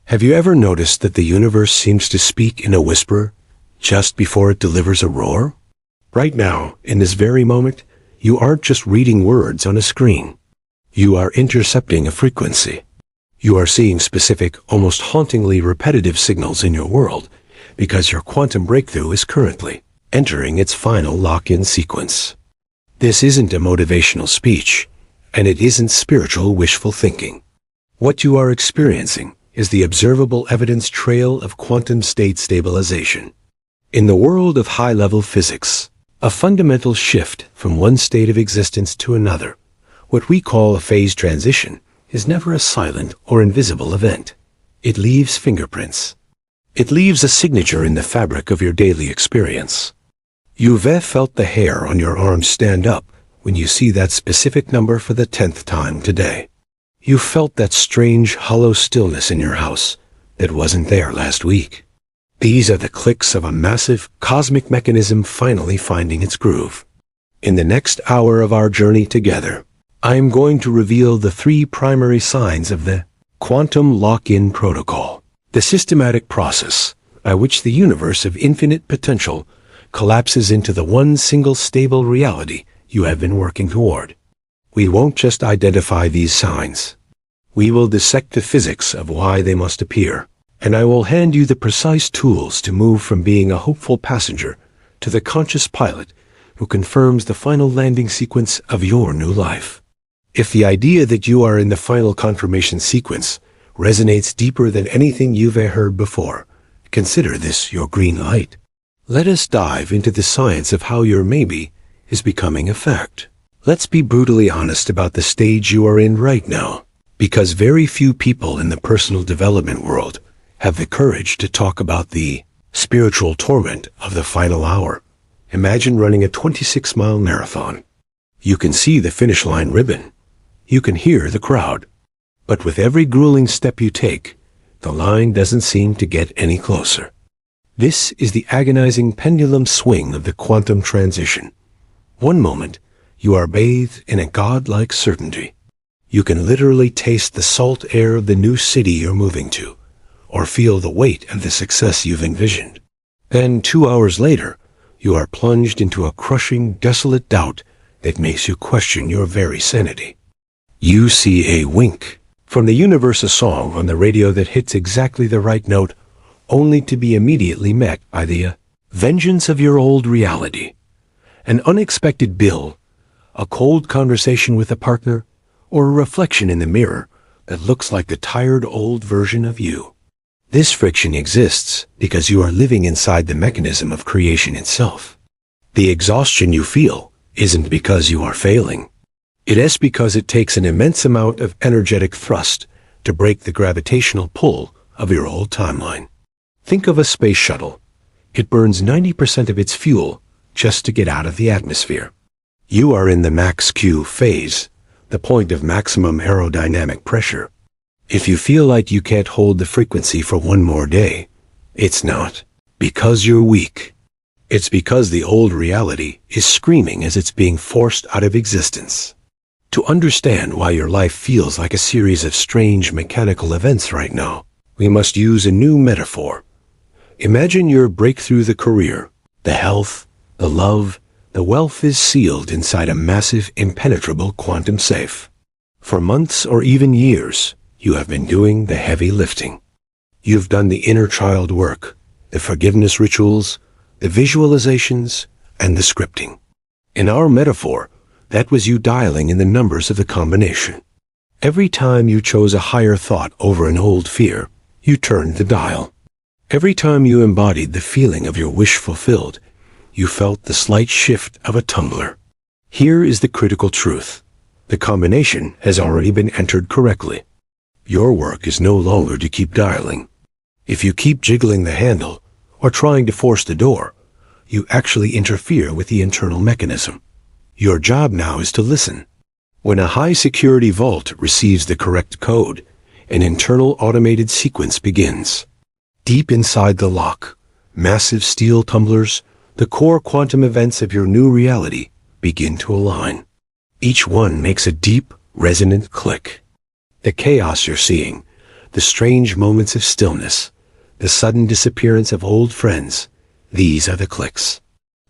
Have you ever noticed that the universe seems to speak in a whisper just before it delivers a roar? Right now, in this very moment, you aren't just reading words on a screen. You are intercepting a frequency. You are seeing specific, almost hauntingly repetitive signals in your world because your quantum breakthrough is currently entering its final lock-in sequence. This isn't a motivational speech, and it isn't spiritual wishful thinking. What you are experiencing is the observable evidence trail of quantum state stabilization. In the world of high-level physics, a fundamental shift from one state of existence to another, what we call a phase transition, is never a silent or invisible event. It leaves fingerprints. It leaves a signature in the fabric of your daily experience. You've felt the hair on your arm stand up when you see that specific number for the 10th time today. You felt that strange, hollow stillness in your house that wasn't there last week. These are the clicks of a massive, cosmic mechanism finally finding its groove. In the next hour of our journey together, I am going to reveal the 3 primary signs of the quantum lock-in protocol, the systematic process by which the universe of infinite potential collapses into the one single stable reality you have been working toward. We won't just identify these signs. We will dissect the physics of why they must appear, and I will hand you the precise tools to move from being a hopeful passenger to the conscious pilot who confirms the final landing sequence of your new life. If the idea that you are in the final confirmation sequence resonates deeper than anything you've heard before, consider this your green light. Let us dive into the science of how your maybe is becoming a fact. Let's be brutally honest about the stage you are in right now, because very few people in the personal development world have the courage to talk about the spiritual torment of the final hour. Imagine running a 26-mile marathon. You can see the finish line ribbon. You can hear the crowd. But with every grueling step you take, the line doesn't seem to get any closer. This is the agonizing pendulum swing of the quantum transition. One moment, you are bathed in a godlike certainty. You can literally taste the salt air of the new city you're moving to, or feel the weight of the success you've envisioned. Then 2 hours later, you are plunged into a crushing, desolate doubt that makes you question your very sanity. You see a wink from the universe, a song on the radio that hits exactly the right note, only to be immediately met by the vengeance of your old reality. An unexpected bill, a cold conversation with a partner, or a reflection in the mirror that looks like the tired old version of you. This friction exists because you are living inside the mechanism of creation itself. The exhaustion you feel isn't because you are failing. It is because it takes an immense amount of energetic thrust to break the gravitational pull of your old timeline. Think of a space shuttle. It burns 90% of its fuel just to get out of the atmosphere. You are in the max Q phase, the point of maximum aerodynamic pressure. If you feel like you can't hold the frequency for one more day, it's not because you're weak. It's because the old reality is screaming as it's being forced out of existence. To understand why your life feels like a series of strange mechanical events right now, we must use a new metaphor. Imagine your breakthrough, the career, the health, the love, the wealth is sealed inside a massive, impenetrable quantum safe. For months or even years, you have been doing the heavy lifting. You've done the inner child work, the forgiveness rituals, the visualizations, and the scripting. In our metaphor, that was you dialing in the numbers of the combination. Every time you chose a higher thought over an old fear, you turned the dial. Every time you embodied the feeling of your wish fulfilled, you felt the slight shift of a tumbler. Here is the critical truth. The combination has already been entered correctly. Your work is no longer to keep dialing. If you keep jiggling the handle or trying to force the door, you actually interfere with the internal mechanism. Your job now is to listen. When a high-security vault receives the correct code, an internal automated sequence begins. Deep inside the lock, massive steel tumblers, the core quantum events of your new reality begin to align. Each one makes a deep, resonant click. The chaos you're seeing, the strange moments of stillness, the sudden disappearance of old friends. These are the clicks.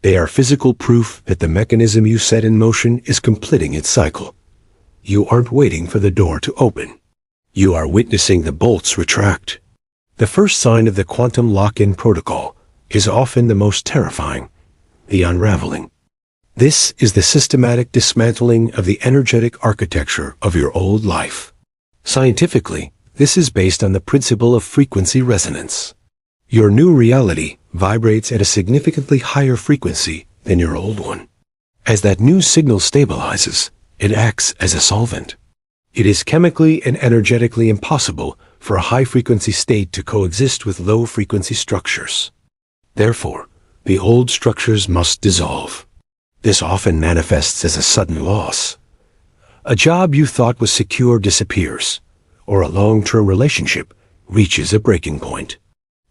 They are physical proof that the mechanism you set in motion is completing its cycle. You aren't waiting for the door to open. You are witnessing the bolts retract. The first sign of the quantum lock-in protocol is often the most terrifying, the unraveling. This is the systematic dismantling of the energetic architecture of your old life. Scientifically, this is based on the principle of frequency resonance. Your new reality vibrates at a significantly higher frequency than your old one. As that new signal stabilizes, it acts as a solvent. It is chemically and energetically impossible for a high-frequency state to coexist with low-frequency structures. Therefore, the old structures must dissolve. This often manifests as a sudden loss. A job you thought was secure disappears, or a long-term relationship reaches a breaking point.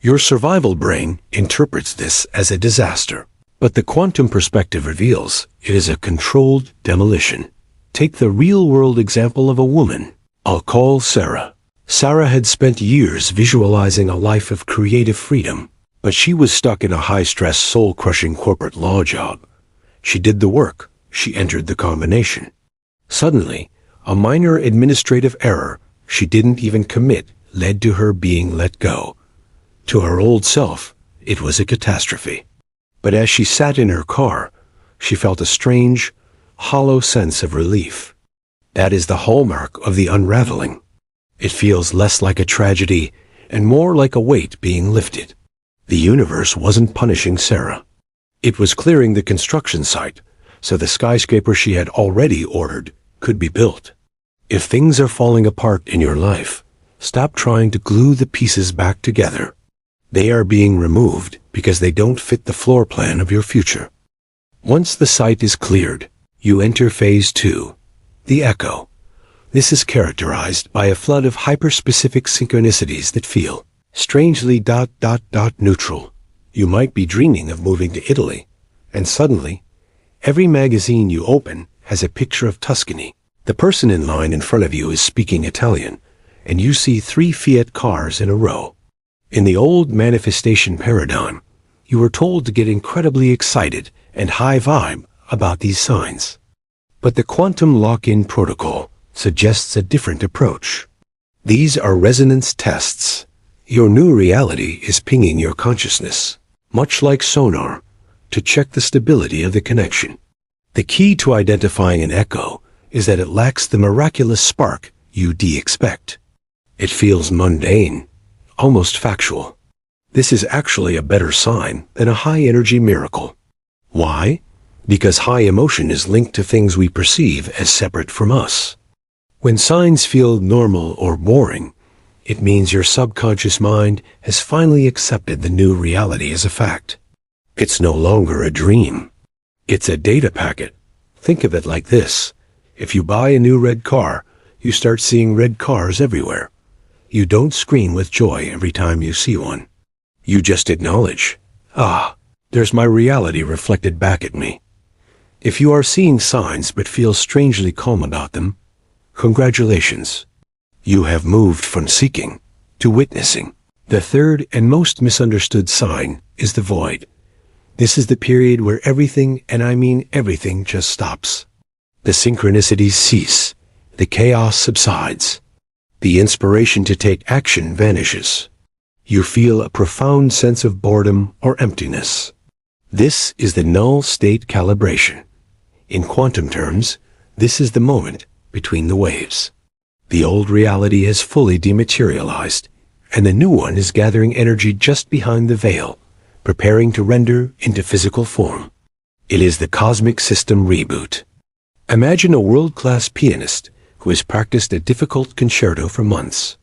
Your survival brain interprets this as a disaster, but the quantum perspective reveals it is a controlled demolition. Take the real-world example of a woman. I'll call Sarah. Sarah had spent years visualizing a life of creative freedom, but she was stuck in a high-stress, soul-crushing corporate law job. She did the work. She entered the combination. Suddenly, a minor administrative error she didn't even commit led to her being let go. To her old self, it was a catastrophe. But as she sat in her car, she felt a strange, hollow sense of relief. That is the hallmark of the unraveling. It feels less like a tragedy and more like a weight being lifted. The universe wasn't punishing Sarah. It was clearing the construction site so the skyscraper she had already ordered could be built. If things are falling apart in your life, stop trying to glue the pieces back together. They are being removed because they don't fit the floor plan of your future. Once the site is cleared, you enter phase 2, the echo. This is characterized by a flood of hyperspecific synchronicities that feel strangely ... neutral. You might be dreaming of moving to Italy, and suddenly, every magazine you open has a picture of Tuscany. The person in line in front of you is speaking Italian, and you see 3 Fiat cars in a row. In the old manifestation paradigm, you were told to get incredibly excited and high vibe about these signs. But the quantum lock-in protocol suggests a different approach. These are resonance tests. Your new reality is pinging your consciousness, much like sonar, to check the stability of the connection. The key to identifying an echo is that it lacks the miraculous spark you'd expect. It feels mundane, almost factual. This is actually a better sign than a high-energy miracle. Why? Because high emotion is linked to things we perceive as separate from us. When signs feel normal or boring, it means your subconscious mind has finally accepted the new reality as a fact. It's no longer a dream. It's a data packet. Think of it like this. If you buy a new red car, you start seeing red cars everywhere. You don't scream with joy every time you see one. You just acknowledge, there's my reality reflected back at me. If you are seeing signs but feel strangely calm about them, congratulations. You have moved from seeking to witnessing. The third and most misunderstood sign is the void. This is the period where everything, and I mean everything, just stops. The synchronicities cease. The chaos subsides. The inspiration to take action vanishes. You feel a profound sense of boredom or emptiness. This is the null state calibration. In quantum terms, this is the moment between the waves. The old reality has fully dematerialized, and the new one is gathering energy just behind the veil, preparing to render into physical form. It is the cosmic system reboot. Imagine a world-class pianist who has practiced a difficult concerto for months.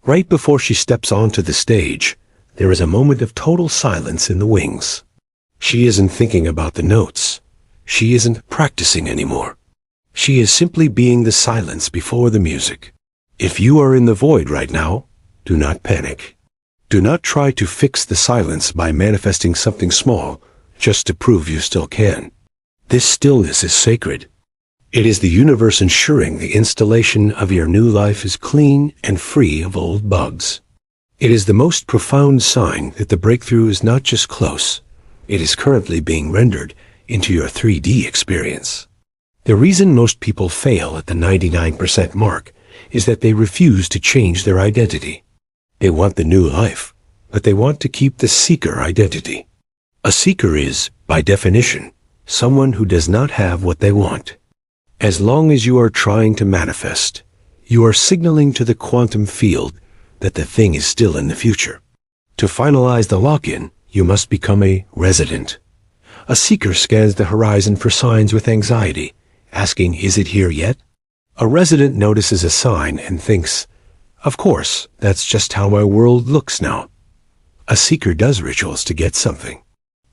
Right before she steps onto the stage, there is a moment of total silence in the wings. She isn't thinking about the notes. She isn't practicing anymore. She is simply being the silence before the music. If you are in the void right now, do not panic. Do not try to fix the silence by manifesting something small just to prove you still can. This stillness is sacred. It is the universe ensuring the installation of your new life is clean and free of old bugs. It is the most profound sign that the breakthrough is not just close, it is currently being rendered into your 3D experience. The reason most people fail at the 99% mark is that they refuse to change their identity. They want the new life, but they want to keep the seeker identity. A seeker is, by definition, someone who does not have what they want. As long as you are trying to manifest, you are signaling to the quantum field that the thing is still in the future. To finalize the lock-in, you must become a resident. A seeker scans the horizon for signs with anxiety, asking, "Is it here yet?" A resident notices a sign and thinks, "Of course, that's just how my world looks now." A seeker does rituals to get something.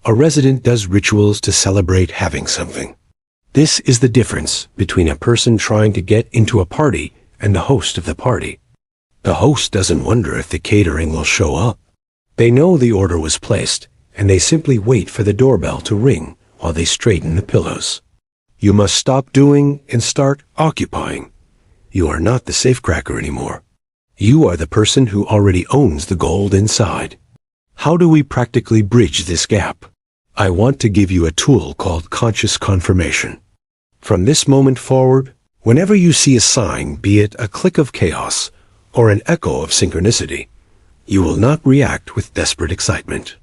A resident does rituals to celebrate having something. This is the difference between a person trying to get into a party and the host of the party. The host doesn't wonder if the catering will show up. They know the order was placed, and they simply wait for the doorbell to ring while they straighten the pillows. You must stop doing and start occupying. You are not the safecracker anymore. You are the person who already owns the gold inside. How do we practically bridge this gap? I want to give you a tool called conscious confirmation. From this moment forward, whenever you see a sign, be it a click of chaos or an echo of synchronicity, you will not react with desperate excitement.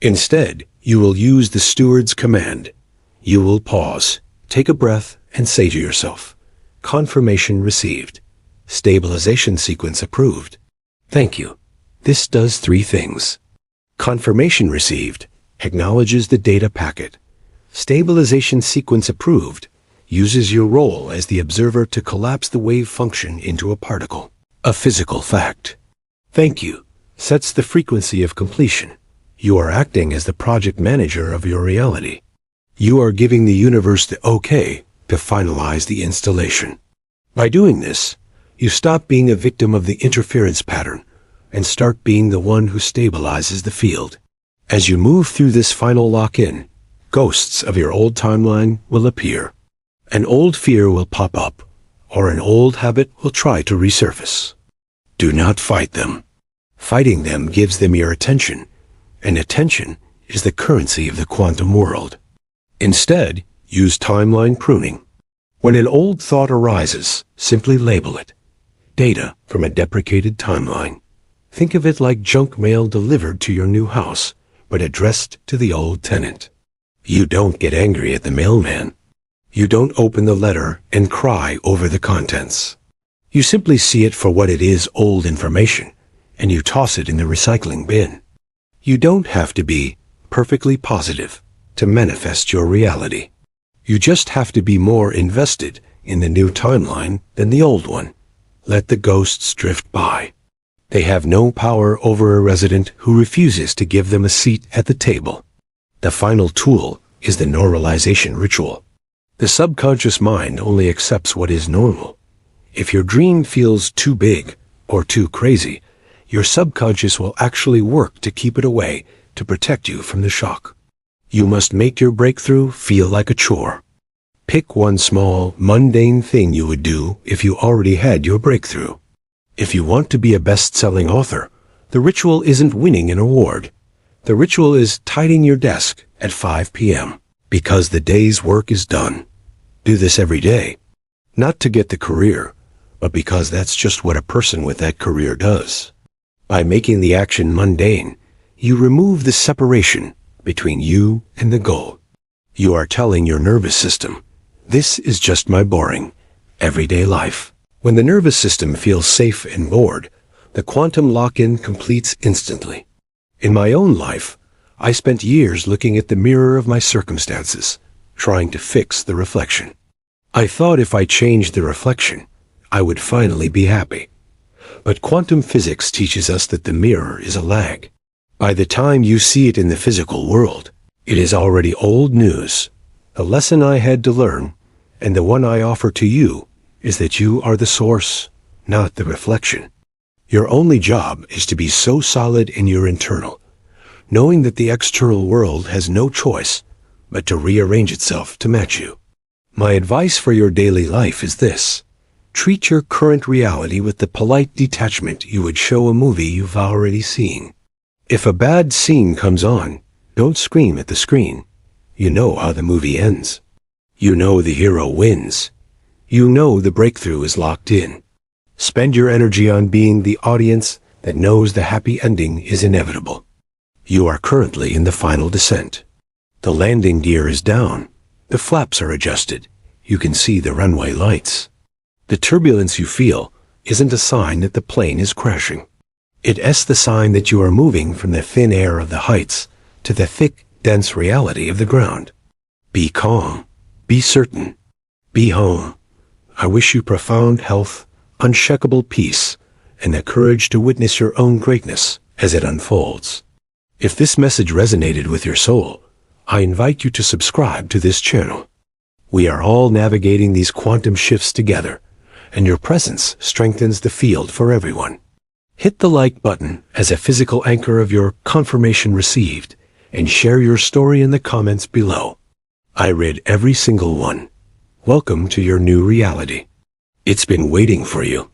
Instead, you will use the steward's command. You will pause, take a breath, and say to yourself, "Confirmation received. Stabilization sequence approved. Thank you." This does three things. Confirmation received acknowledges the data packet. Stabilization sequence approved uses your role as the observer to collapse the wave function into a particle, a physical fact. Thank you sets the frequency of completion. You are acting as the project manager of your reality. You are giving the universe the okay to finalize the installation. By doing this, you stop being a victim of the interference pattern and start being the one who stabilizes the field. As you move through this final lock-in, ghosts of your old timeline will appear. An old fear will pop up, or an old habit will try to resurface. Do not fight them. Fighting them gives them your attention, and attention is the currency of the quantum world. Instead, use timeline pruning. When an old thought arises, simply label it. Data from a deprecated timeline. Think of it like junk mail delivered to your new house, but addressed to the old tenant. You don't get angry at the mailman. You don't open the letter and cry over the contents. You simply see it for what it is, old information, and you toss it in the recycling bin. You don't have to be perfectly positive to manifest your reality. You just have to be more invested in the new timeline than the old one. Let the ghosts drift by. They have no power over a resident who refuses to give them a seat at the table. The final tool is the normalization ritual. The subconscious mind only accepts what is normal. If your dream feels too big or too crazy, your subconscious will actually work to keep it away to protect you from the shock. You must make your breakthrough feel like a chore. Pick one small, mundane thing you would do if you already had your breakthrough. If you want to be a best-selling author, the ritual isn't winning an award. The ritual is tidying your desk at 5 p.m. because the day's work is done. Do this every day, not to get the career, but because that's just what a person with that career does. By making the action mundane, you remove the separation between you and the goal. You are telling your nervous system, this is just my boring, everyday life. When the nervous system feels safe and bored, the quantum lock-in completes instantly. In my own life, I spent years looking at the mirror of my circumstances, trying to fix the reflection. I thought if I changed the reflection, I would finally be happy. But quantum physics teaches us that the mirror is a lag. By the time you see it in the physical world, it is already old news. The lesson I had to learn, and the one I offer to you, is that you are the source, not the reflection. Your only job is to be so solid in your internal, knowing that the external world has no choice but to rearrange itself to match you. My advice for your daily life is this. Treat your current reality with the polite detachment you would show a movie you've already seen. If a bad scene comes on, don't scream at the screen. You know how the movie ends. You know the hero wins. You know the breakthrough is locked in. Spend your energy on being the audience that knows the happy ending is inevitable. You are currently in the final descent. The landing gear is down. The flaps are adjusted. You can see the runway lights. The turbulence you feel isn't a sign that the plane is crashing. It's the sign that you are moving from the thin air of the heights to the thick, dense reality of the ground. Be calm. Be certain. Be home. I wish you profound health, unshakable peace, and the courage to witness your own greatness as it unfolds. If this message resonated with your soul, I invite you to subscribe to this channel. We are all navigating these quantum shifts together, and your presence strengthens the field for everyone. Hit the like button as a physical anchor of your confirmation received, and share your story in the comments below. I read every single one. Welcome to your new reality. It's been waiting for you.